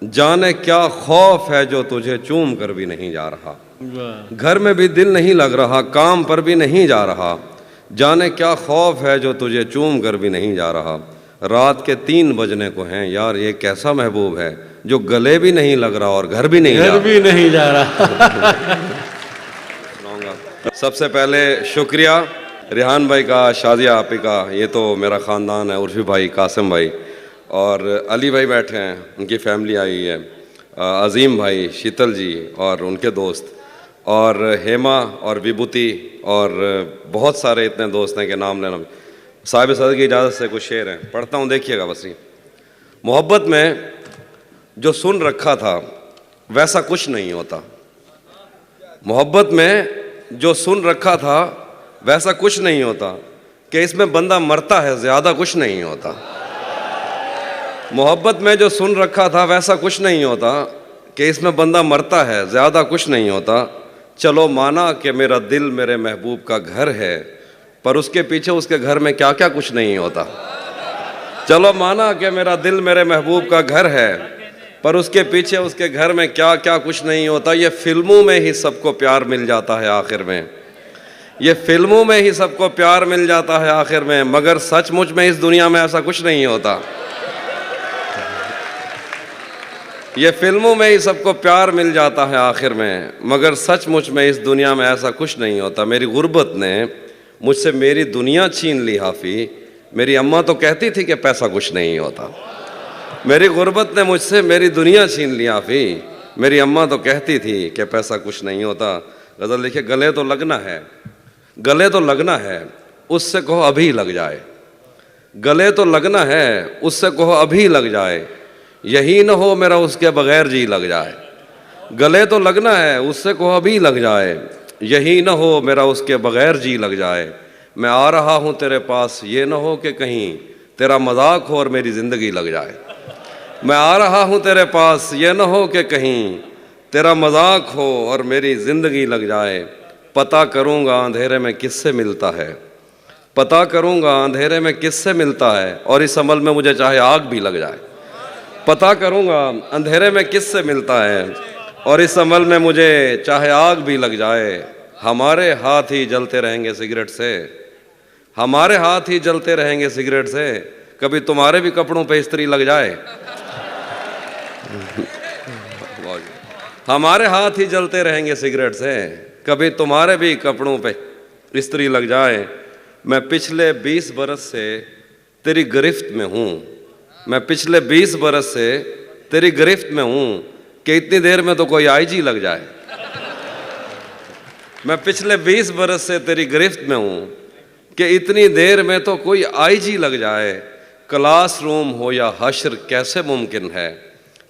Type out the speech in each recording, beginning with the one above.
जाने क्या खौफ है जो तुझे चूम कर भी नहीं जा रहा। घर में भी दिल नहीं लग रहा, काम पर भी नहीं जा रहा। जाने क्या खौफ है जो तुझे चूम कर भी नहीं जा रहा। रात के 3 बजने को हैं यार, ये कैसा महबूब है जो गले भी नहीं लग रहा और घर भी नहीं जा रहा। सबसे पहले शुक्रिया रिहान भाई का, शादिया आपी का, ये तो मेरा ख़ानदान है, उर्फी भाई, कासिम भाई और अली भाई बैठे हैं, उनकी फैमिली आई है, अज़ीम भाई, शीतल जी और उनके दोस्त, और हेमा और विभूति और बहुत सारे इतने दोस्त हैं कि नाम लेना। साहिब सदर की इजाज़त से कुछ शेर हैं, पढ़ता हूँ, देखिएगा बस। मोहब्बत में जो सुन रखा था वैसा कुछ नहीं होता। मोहब्बत में जो सुन रखा था वैसा कुछ नहीं होता, कि इसमें बंदा मरता है ज़्यादा कुछ नहीं होता। मोहब्बत में जो सुन रखा था वैसा कुछ नहीं होता, कि इसमें बंदा मरता है ज़्यादा कुछ नहीं होता। चलो माना कि मेरा दिल मेरे महबूब का घर है, पर उसके पीछे उसके घर में क्या क्या कुछ नहीं होता। चलो माना कि मेरा दिल मेरे महबूब का घर है, पर उसके पीछे उसके घर में क्या क्या कुछ नहीं होता। ये फिल्मों में ही सबको प्यार मिल जाता है आखिर में, ये फिल्मों में ही सबको प्यार मिल जाता है आखिर में, मगर सचमुच में इस दुनिया में ऐसा कुछ नहीं होता। ये फिल्मों में ही सबको प्यार मिल जाता है आखिर में, मगर सचमुच में इस दुनिया में ऐसा कुछ नहीं होता। मेरी गुर्बत ने मुझसे मेरी दुनिया छीन ली हाफी। मेरी अम्मा तो कहती थी कि पैसा कुछ नहीं होता। मेरी गुर्बत ने मुझसे मेरी दुनिया छीन ली हाफी। मेरी अम्मा तो कहती थी कि पैसा कुछ नहीं होता। गज़ल लिखे, गले तो लगना है, गले तो लगना है, उससे कहो अभी लग जाए। गले तो लगना है, उससे कहो अभी लग जाए। यही न हो मेरा उसके बगैर जी लग जाए। गले तो लगना है, उससे कहो अभी लग जाए। यही न हो मेरा उसके बगैर जी लग जाए। मैं आ रहा हूँ तेरे पास, ये न हो कि कहीं तेरा मजाक हो और मेरी ज़िंदगी लग जाए। मैं आ रहा हूँ तेरे पास, ये न हो कि कहीं तेरा मजाक हो और मेरी ज़िंदगी लग जाए। पता करूँगा अंधेरे में किससे मिलता है, पता करूँगा अंधेरे में किससे मिलता है, और इस अमल में मुझे चाहे आग भी लग जाए। पता करूँगा अंधेरे में किससे मिलता है, और इस अमल में मुझे चाहे आग भी लग जाए। हमारे हाथ ही जलते रहेंगे सिगरेट से, हमारे हाथ ही जलते रहेंगे सिगरेट से। कभी तुम्हारे भी कपड़ों पे इस्त्री लग जाए। हमारे हाथ ही जलते रहेंगे सिगरेट से, कभी तुम्हारे भी कपड़ों पे इस्त्री लग जाए। मैं पिछले 20 बरस से तेरी गिरफ्त में हूँ, मैं पिछले 20 बरस से तेरी गिरफ्त में हूँ, कि इतनी देर में तो कोई आईजी लग जाए। मैं पिछले 20 बरस से तेरी गिरफ्त में हूँ, कि इतनी देर में तो कोई आईजी लग जाए। क्लासरूम हो या हश्र कैसे मुमकिन है,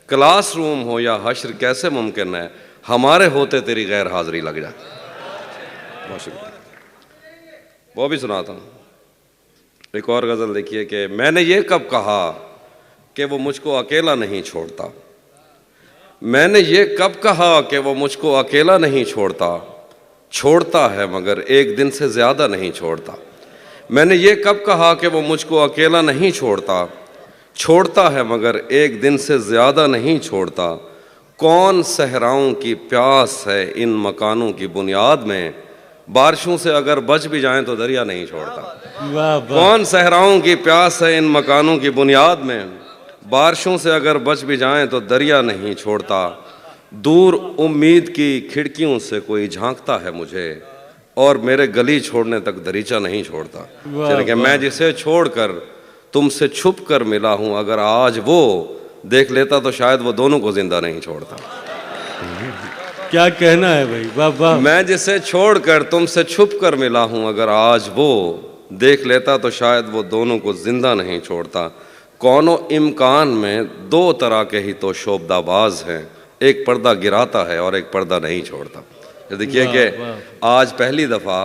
क्लासरूम हो या हश्र कैसे मुमकिन है, हमारे होते तेरी गैर हाजिरी लग जाए। बहुत शुक्रिया। वो भी सुनाता हूँ। एक और गज़ल देखिए कि मैंने ये कब कहा कि वो मुझको अकेला नहीं छोड़ता। मैंने ये कब कहा कि वो मुझको अकेला नहीं छोड़ता। छोड़ता है मगर एक दिन से ज़्यादा नहीं छोड़ता। मैंने ये कब कहा कि वो मुझको अकेला नहीं छोड़ता। छोड़ता है मगर एक दिन से ज़्यादा नहीं छोड़ता। कौन सहराओं की प्यास है इन मकानों की बुनियाद में, बारिशों से अगर बच भी जाएं तो दरिया नहीं छोड़ता। कौन सहराओं की प्यास है इन मकानों की बुनियाद में, बारिशों से अगर बच भी जाएं तो दरिया नहीं छोड़ता। दूर उम्मीद की खिड़कियों से कोई झांकता है मुझे, और मेरे गली छोड़ने तक दरीचा नहीं छोड़ता। चलिए कि मैं जिसे छोड़कर तुमसे छुप कर मिला हूँ, अगर आज वो देख लेता तो शायद वो दोनों को जिंदा नहीं छोड़ता। क्या कहना है भाई, वाह वाह। मैं जिसे छोड़कर तुमसे छुप कर मिला हूँ, अगर आज वो देख लेता तो शायद वो दोनों को जिंदा नहीं छोड़ता। कौनो इम्कान में 2 तरह के ही तो शोबदाबाज हैं, एक पर्दा गिराता है और एक पर्दा नहीं छोड़ता। देखिए कि आज पहली दफ़ा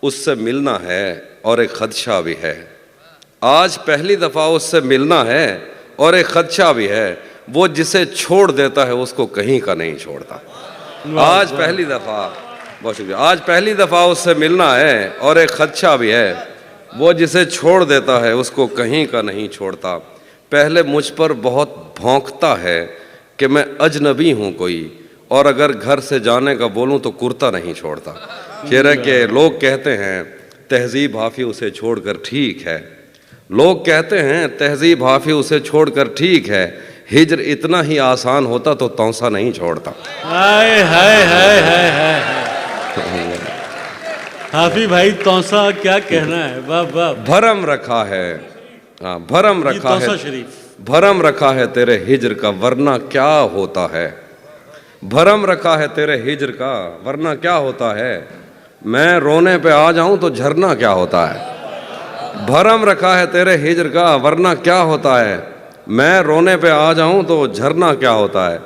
उससे मिलना है और एक खदशा भी है। आज पहली दफ़ा उससे मिलना है और एक खदशा भी है। वो जिसे छोड़ देता है उसको कहीं का नहीं छोड़ता। आज पहली दफ़ा, बहुत शुक्रिया, आज पहली दफ़ा उससे मिलना है और एक खदशा भी है। वो जिसे छोड़ देता है उसको कहीं का नहीं छोड़ता। पहले मुझ पर बहुत भौंकता है कि मैं अजनबी हूँ कोई, और अगर घर से जाने का बोलूँ तो कुर्ता नहीं छोड़ता। शेर है कि लोग कहते हैं तहजीब हाफी उसे छोड़कर ठीक है, लोग कहते हैं तहजीब हाफी उसे छोड़कर ठीक है, हिजर इतना ही आसान होता तो तौसा नहीं छोड़ता। हाय हाय हाय हाय हाय। हाफी भाई तौसा क्या कहना है, वाह वाह। भरम रखा है, हाँ भरम रखा तौसा है, शरीफ। भरम रखा है तेरे हिजर का वरना क्या होता है, भरम रखा है तेरे हिजर का वरना क्या होता है, मैं रोने पे आ जाऊं तो झरना क्या होता है। भरम रखा है तेरे हिजर का वरना क्या होता है, मैं रोने पे आ जाऊं तो झरना क्या होता है।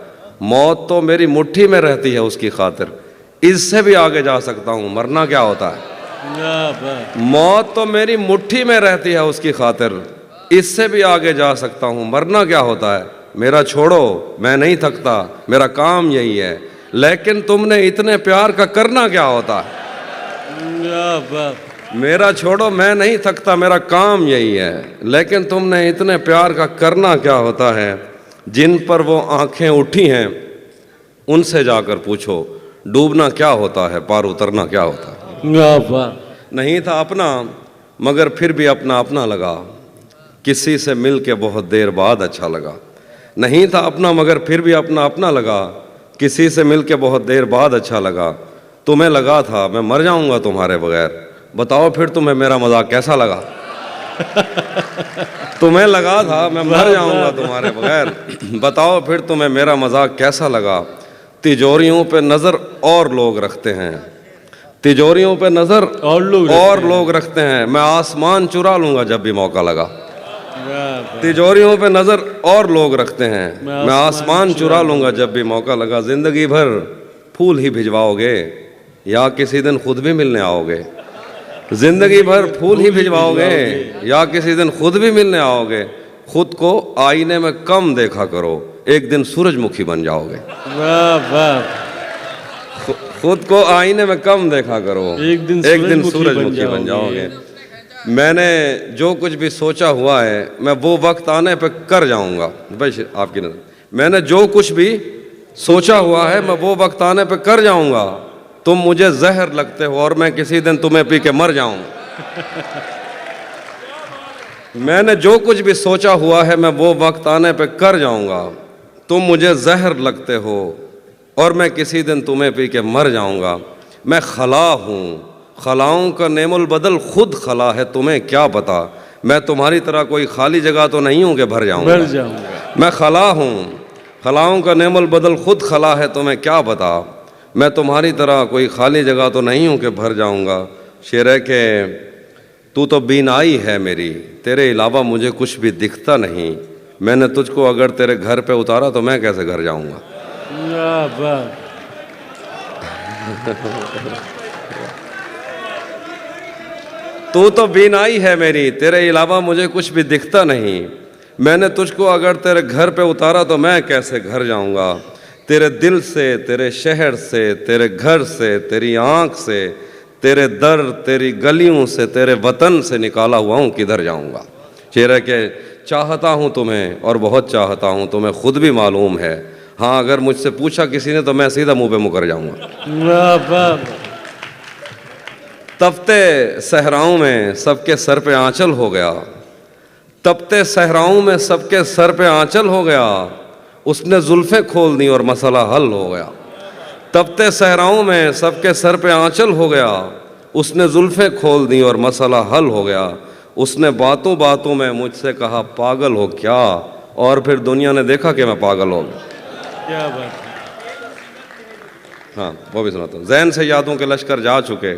मौत तो मेरी मुट्ठी में रहती है उसकी खातिर, इससे भी आगे जा सकता हूं मरना क्या होता है। वाह वाह। मौत तो मेरी मुट्ठी में रहती है उसकी खातिर, इससे भी आगे जा सकता हूं मरना क्या होता है। मेरा छोड़ो मैं नहीं थकता, मेरा काम यही है, लेकिन तुमने इतने प्यार का करना क्या होता है। वाह वाह। मेरा छोड़ो मैं नहीं थकता, मेरा काम यही है, लेकिन तुमने इतने प्यार का करना क्या होता है। जिन पर वो आंखें उठी हैं उनसे जाकर पूछो, डूबना क्या होता है, पार उतरना क्या होता है। वाह वाह। नहीं था अपना मगर फिर भी अपना अपना लगा, किसी से मिल के बहुत देर बाद अच्छा लगा। नहीं था अपना मगर फिर भी अपना अपना लगा, किसी से मिल के बहुत देर बाद अच्छा लगा। तुम्हें लगा था मैं मर जाऊंगा तुम्हारे बगैर, बताओ फिर तुम्हें मेरा मजाक कैसा लगा। तुम्हें लगा था मैं मर जाऊंगा तुम्हारे बगैर, बताओ फिर तुम्हें मेरा मजाक कैसा लगा। तिजोरियों पे नज़र और लोग रखते हैं, तिजोरियों पे नज़र और लोग रखते हैं, मैं आसमान चुरा लूंगा जब भी मौका लगा। तिजोरियों पे नज़र और लोग रखते हैं, मैं आसमान चुरा लूंगा जब भी मौका लगा। जिंदगी भर फूल ही भिजवाओगे या किसी दिन खुद भी मिलने आओगे, जिंदगी भर फूल ही भिजवाओगे या किसी दिन खुद भी मिलने आओगे। खुद को आईने में कम देखा करो, एक दिन सूरजमुखी बन जाओगे। वाह वाह। खुद को आईने में कम देखा करो, एक दिन सूरजमुखी बन जाओगे। मैंने जो कुछ भी सोचा हुआ है मैं वो वक्त आने पे कर जाऊंगा। भाई आपकी नजर, मैंने जो कुछ भी सोचा हुआ है मैं वो वक्त आने पे कर जाऊंगा। तुम मुझे जहर लगते हो और मैं किसी दिन तुम्हें पी के मर जाऊंगा। मैंने जो कुछ भी सोचा हुआ है मैं वो वक्त आने पे कर जाऊंगा। तुम मुझे जहर लगते हो और मैं किसी दिन तुम्हें पी के मर जाऊंगा। मैं खला हूँ, खलाओं का नेमुल बदल खुद खला है, तुम्हें क्या पता। मैं तुम्हारी तरह कोई खाली जगह तो नहीं हूँ कि भर जाऊंगा। मैं खला हूँ, खलाओं का नेमुल बदल खुद खला है, तुम्हें क्या पता। मैं तुम्हारी तरह कोई खाली जगह तो नहीं हूँ कि भर जाऊंगा। शेर है कि तू तो बीनाई है मेरी, तेरे अलावा मुझे कुछ भी दिखता नहीं। मैंने तुझको अगर तेरे घर पे उतारा तो मैं कैसे घर जाऊंगा। तू तो बीनाई है मेरी, तेरे अलावा मुझे कुछ भी दिखता नहीं। मैंने तुझको अगर तेरे घर पे उतारा तो मैं कैसे घर जाऊंगा। तेरे दिल से, तेरे शहर से, तेरे घर से, तेरी आंख से, तेरे दर, तेरी गलियों से, तेरे वतन से निकाला हुआ हूँ, किधर जाऊंगा। शेर के चाहता हूँ तुम्हें और बहुत चाहता हूँ, तुम्हें खुद भी मालूम है। हाँ अगर मुझसे पूछा किसी ने तो मैं सीधा मुंह पे मुकर जाऊंगा। तपते सहराओं में सबके सर पे आंचल हो गया, तपते सहराओं में सबके सर पे आंचल हो गया। उसने जुल्फें खोल दी और मसला हल हो गया। तपते सहराओं में सबके सर पे आंचल हो गया। उसने जुल्फें खोल दी और मसला हल हो गया। उसने बातों बातों में मुझसे कहा पागल हो क्या, और फिर दुनिया ने देखा कि मैं पागल हो गया। क्या बात है। हाँ वो भी सुनाता हूँ। ज़हन से यादों के लश्कर जा चुके,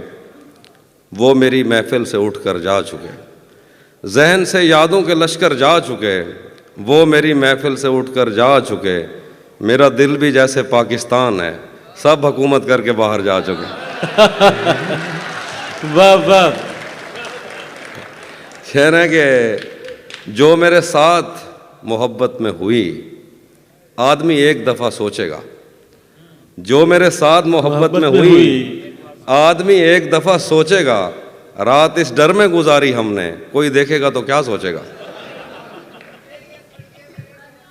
वो मेरी महफिल से उठकर जा चुके। ज़हन से यादों के लश्कर जा चुके, वो मेरी महफिल से उठकर जा चुके। मेरा दिल भी जैसे पाकिस्तान है, सब हुकूमत करके बाहर जा चुके। वाह वाह। शेर है कि जो मेरे साथ मोहब्बत में हुई, आदमी एक दफ़ा सोचेगा। जो मेरे साथ मोहब्बत में हुई, आदमी एक दफ़ा सोचेगा। रात इस डर में गुजारी हमने, कोई देखेगा तो क्या सोचेगा।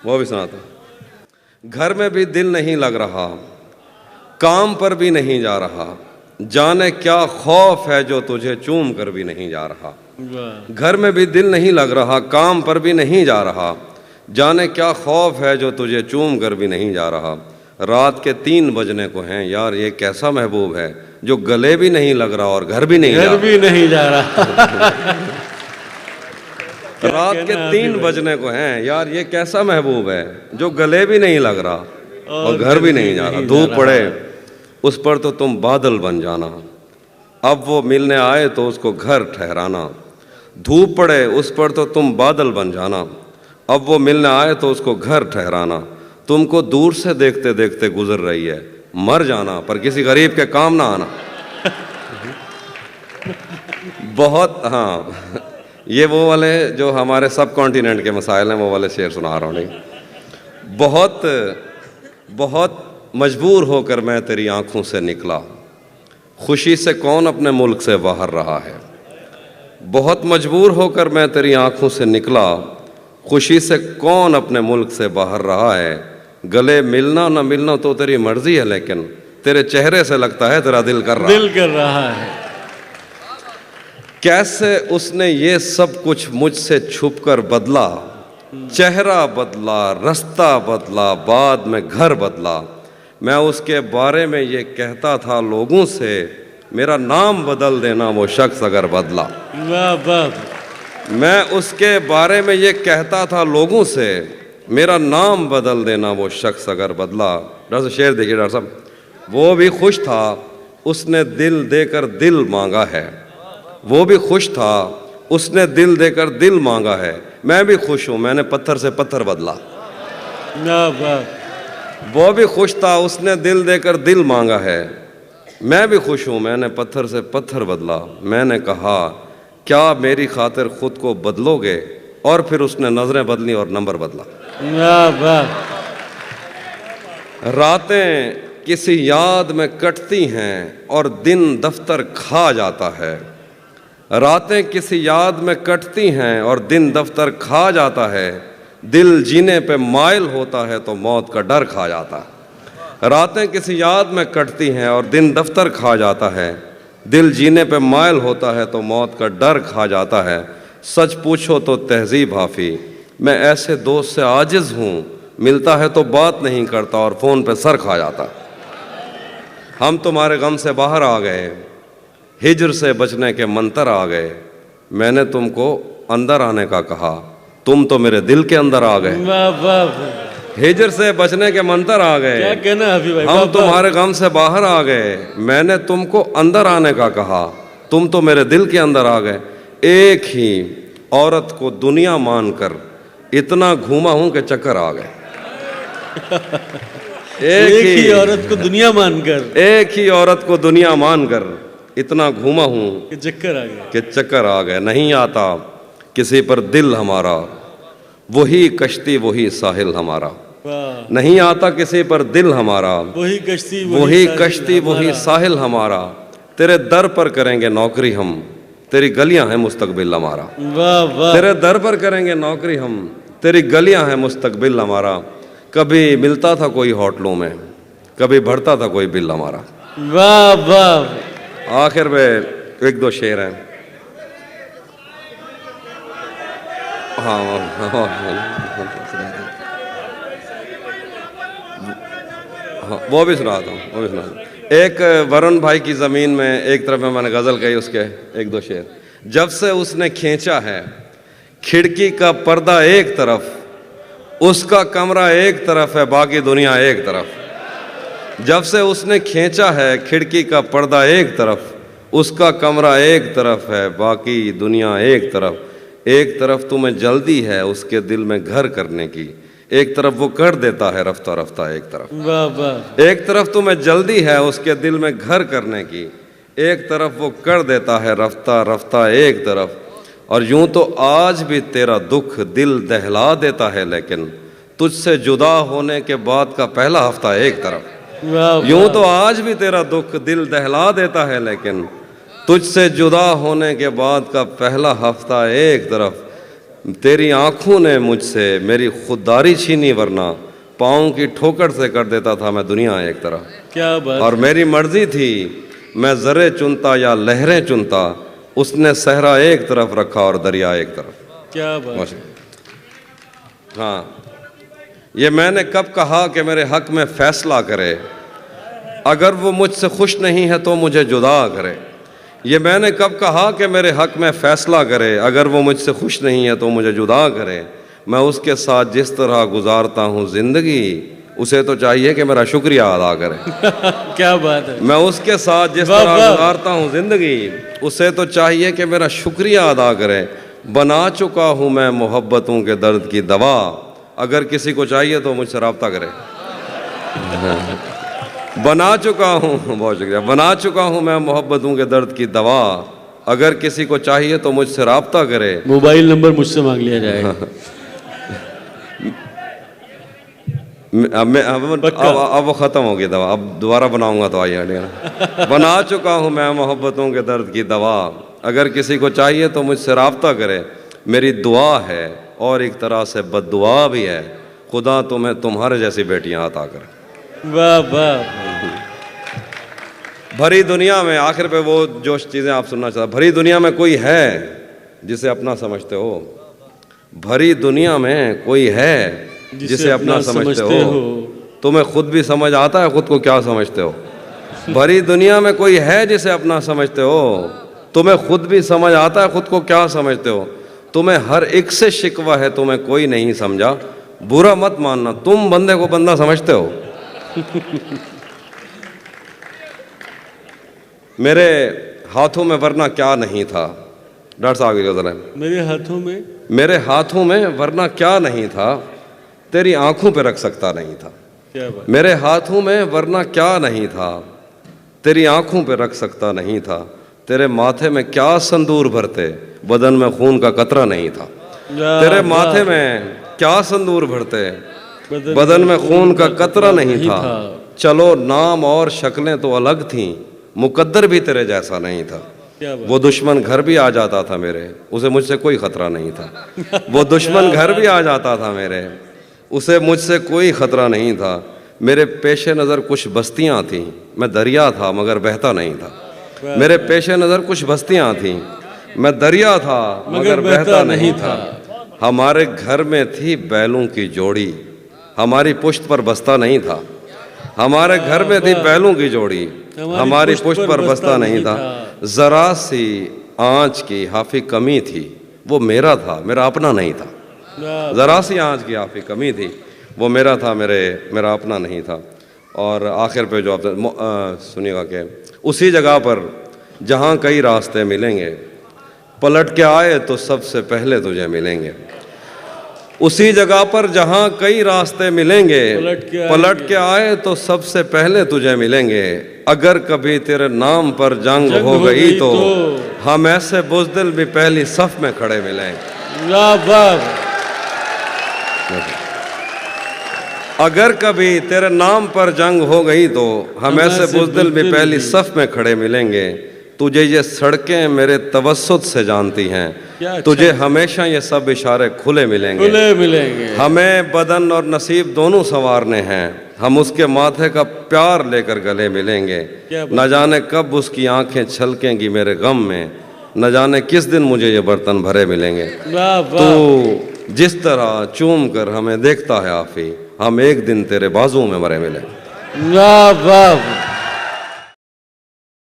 वो भी सुनाता। घर में भी दिल नहीं लग रहा, काम पर भी नहीं जा रहा, जाने क्या खौफ है जो तुझे चूम कर भी नहीं जा रहा। वाह घर में भी दिल नहीं लग रहा, काम पर भी नहीं जा रहा, जाने क्या खौफ है जो तुझे चूम कर भी नहीं जा रहा। रात के 3 बजने को हैं, यार ये कैसा महबूब है जो गले भी नहीं लग रहा और घर भी नहीं जा घर रहा। भी नहीं जा रहा। रात के 3 बजने को हैं, यार ये कैसा महबूब है जो गले भी नहीं लग रहा और घर भी नहीं जा रहा। धूप पड़े उस पर तो तुम बादल बन जाना, अब वो मिलने आए तो उसको घर ठहराना। धूप पड़े उस पर तो तुम बादल बन जाना, अब वो मिलने आए तो उसको घर ठहराना। तुमको दूर से देखते देखते गुजर रही है, मर जाना पर किसी गरीब के काम ना आना। बहुत, हाँ, ये वो वाले जो हमारे सब कॉन्टिनेंट के मसाइल हैं वो वाले शेर सुना रहा हूँ। नहीं, बहुत बहुत मजबूर होकर मैं तेरी आंखों से निकला, खुशी से कौन अपने मुल्क से बाहर रहा है। बहुत मजबूर होकर मैं तेरी आंखों से निकला, खुशी से कौन अपने मुल्क से बाहर रहा है। गले मिलना ना मिलना तो तेरी मर्जी है, लेकिन तेरे चेहरे से लगता है तेरा दिल कर रहा है। दिल कर रहा है। कैसे उसने ये सब कुछ मुझसे छुपकर बदला, चेहरा बदला, रास्ता बदला, बाद में घर बदला। मैं उसके बारे में ये कहता था लोगों से, मेरा नाम बदल देना वो शख्स अगर बदला। वाह वाह। मैं उसके बारे में ये कहता था लोगों से, मेरा नाम बदल देना वो शख्स अगर बदला। डॉक्टर साहब शेर देखिए डॉक्टर साहब, वो भी खुश था उसने दिल देकर दिल मांगा है। वो भी खुश था उसने दिल देकर दिल मांगा है। मैं भी खुश हूँ मैंने पत्थर से पत्थर बदला। वाह वाह। वो भी खुश था उसने दिल देकर दिल मांगा है। मैं भी खुश हूँ मैंने पत्थर से पत्थर बदला। मैंने कहा क्या मेरी खातिर खुद को बदलोगे, और फिर उसने नजरें बदली और नंबर बदला। वाह वाह। रातें किसी याद में कटती हैं और दिन दफ्तर खा जाता है। रातें किसी याद में कटती हैं और दिन दफ्तर खा जाता है। दिल जीने पे माइल होता है तो मौत का डर खा जाता है। रातें किसी याद में कटती हैं और दिन दफ्तर खा जाता है। दिल जीने पे माइल होता है तो मौत का डर खा जाता है। सच पूछो तो तहजीब हाफी, मैं ऐसे दोस्त से आजिज़ हूँ, मिलता है तो बात नहीं करता और फ़ोन पे सर खा जाता। हम तुम्हारे गम से बाहर आ गए, हिजर से बचने के मंतर आ गए। मैंने तुमको अंदर आने का कहा, तुम तो मेरे दिल के अंदर आ गए। वाह वाह। हिजर से बचने के मंतर आ गए। क्या कहना अभी भाई। हम तुम्हारे गम से बाहर आ गए। मैंने तुमको अंदर आने का कहा, तुम तो मेरे दिल के अंदर आ गए। एक ही औरत को दुनिया मानकर इतना घूमा हूं कि चक्कर आ गए। एक ही औरत को दुनिया मानकर, एक ही औरत को दुनिया मानकर इतना घूमा हूं कि चक्कर आ गया। कि चक्कर आ गए। नहीं आता किसी पर दिल हमारा, वही कश्ती वही साहिल हमारा। वाह। नहीं आता किसी पर दिल हमारा, वही कश्ती वही कश्ती वही साहिल हमारा। तेरे दर पर करेंगे नौकरी हम, तेरी गलियां हैं मुस्तकबिल हमारा। वाह वाह। तेरे दर पर करेंगे नौकरी हम, तेरी गलियां हैं मुस्तकबिल हमारा। कभी मिलता था कोई होटलों में, कभी बढ़ता था कोई बिल हमारा। वाह वाह। आखिर में एक दो शेर हैं। हाँ वो भी सुना था, वो भी सुना था। एक वरुण भाई की ज़मीन में एक तरफ में मैंने गज़ल कही, उसके एक दो शेर। जब से उसने खींचा है खिड़की का पर्दा एक तरफ, उसका कमरा एक तरफ है बाकी दुनिया एक तरफ। जब से उसने खींचा है खिड़की का पर्दा एक तरफ, उसका कमरा एक तरफ है बाकी दुनिया एक तरफ। एक तरफ तुम्हें जल्दी है उसके दिल में घर करने की, एक तरफ वो कर देता है रफ्ता रफ्ता एक तरफ। वाह वाह। एक तरफ तुम्हें जल्दी है उसके दिल में घर करने की, एक तरफ वो कर देता है रफ्ता रफ्ता एक तरफ। और यूं तो आज भी तेरा दुख दिल दहला देता है, लेकिन तुझसे जुदा होने के बाद का पहला हफ्ता एक तरफ। वाह। यूं तो आज भी तेरा दुख दिल दहला देता है, लेकिन तुझसे जुदा होने के बाद का पहला हफ्ता एक तरफ। तेरी आंखों ने मुझसे मेरी खुददारी छीनी, वरना पाँव की ठोकर से कर देता था मैं दुनिया एक तरफ। क्या बात। और मेरी मर्जी थी मैं ज़रे चुनता या लहरें चुनता, उसने सहरा एक तरफ रखा और दरिया एक तरफ। क्या बात। हाँ, ये मैंने कब कहा कि मेरे हक में फैसला करे, अगर वो मुझसे खुश नहीं है तो मुझे जुदा करे। ये मैंने कब कहा कि मेरे हक में फैसला करे, अगर वो मुझसे खुश नहीं है तो मुझे जुदा करे। मैं उसके साथ जिस तरह गुजारता हूँ ज़िंदगी, उसे तो चाहिए कि मेरा शुक्रिया अदा करे। क्या बात है। मैं उसके साथ जिस वाह, तरह वाह। गुजारता हूँ ज़िंदगी, उसे तो चाहिए कि मेरा शुक्रिया अदा करे। बना चुका हूँ मैं मोहब्बतों के दर्द की दवा, अगर किसी को चाहिए तो मुझसे रब्ता करे। बना चुका हूँ, बहुत शुक्रिया, बना चुका हूँ मैं मोहब्बतों के दर्द की दवा, अगर किसी को चाहिए तो मुझसे रब्ता करे। मोबाइल नंबर मुझसे मांग लिया जाएगा। अब वो ख़त्म हो गई दवा, अब दोबारा बनाऊंगा तो आइए। बना चुका हूँ मैं मोहब्बतों के दर्द की दवा, अगर किसी को चाहिए तो मुझसे रब्ता करे। मेरी दुआ है और एक तरह से बद्दुआ भी है, खुदा तुम्हें तुम्हारे जैसी बेटियां अता करे। वाह वाह। भरी दुनिया में, आखिर पे वो जो चीज़ें आप सुनना चाहते, भरी दुनिया में कोई है जिसे अपना समझते हो। भरी दुनिया में कोई है जिसे अपना समझते हो। तुम्हें खुद भी समझ आता है खुद को क्या समझते हो। भरी दुनिया में कोई है जिसे अपना समझते हो। तुम्हें खुद भी समझ आता है खुद को क्या समझते हो। तुम्हें हर एक से शिकवा है, तुम्हें कोई नहीं समझा। बुरा मत मानना, तुम बंदे को बंदा समझते हो। मेरे हाथों में वरना क्या नहीं था। डॉक्टर साहब जरा, मेरे हाथों में वरना क्या नहीं था, तेरी आंखों पे रख सकता नहीं था। क्या बात। मेरे हाथों में वरना क्या नहीं था, तेरी आंखों पे रख सकता नहीं था। तेरे माथे में क्या संदूर भरते, बदन में खून का कतरा नहीं था। तेरे माथे में क्या संदूर भरते, बदन में खून का कतरा नहीं था। चलो नाम और शक्लें तो अलग थीं, मुकद्दर भी तेरे जैसा नहीं था। वो दुश्मन घर भी आ जाता था मेरे, उसे मुझसे कोई खतरा नहीं था। वो दुश्मन घर भी आ जाता था मेरे, उसे मुझसे कोई खतरा नहीं था। मेरे पेशे नज़र कुछ बस्तियां थीं, मैं दरिया था मगर बहता नहीं था। मेरे पेशे नज़र कुछ बस्तियां थीं, मैं दरिया था मगर बहता नहीं था। हमारे घर में थी बैलों की जोड़ी, हमारी पुश्त पर बस्ता नहीं था। हमारे घर में थी बैलों की जोड़ी, हमारी पुश्त पर बस्ता नहीं था। जरा सी आँच की हाफी कमी थी, वो मेरा था मेरा अपना नहीं था। जरा सी आँच की हाफी कमी थी, वो मेरा था मेरा अपना नहीं था। और आखिर पे जो आप सुनिएगा कि उसी जगह पर जहाँ कई रास्ते मिलेंगे, पलट के आए तो सबसे पहले तुझे मिलेंगे। उसी जगह पर जहाँ कई रास्ते मिलेंगे, पलट के आए तो सबसे पहले तुझे मिलेंगे। अगर कभी तेरे नाम पर जंग हो गई तो हम ऐसे बुज़दिल भी पहली सफ में खड़े मिलेंगे। अगर कभी तेरे नाम पर जंग हो गई तो हम ऐसे बुज़दिल भी पहली सफ में खड़े मिलेंगे। तुझे ये सड़कें मेरे तवस्सुत से जानती हैं, तुझे हमेशा ये सब इशारे खुले मिलेंगे। हमें बदन और नसीब दोनों संवारने हैं, हम उसके माथे का प्यार लेकर गले मिलेंगे। न जाने कब उसकी आंखें छलकेंगी मेरे गम में, न जाने किस दिन मुझे ये बर्तन भरे मिलेंगे। तो जिस तरह चूम कर हमें देखता है आफी, हम एक दिन तेरे बाजुओं में मरे मिलेंगे। वाह वाह।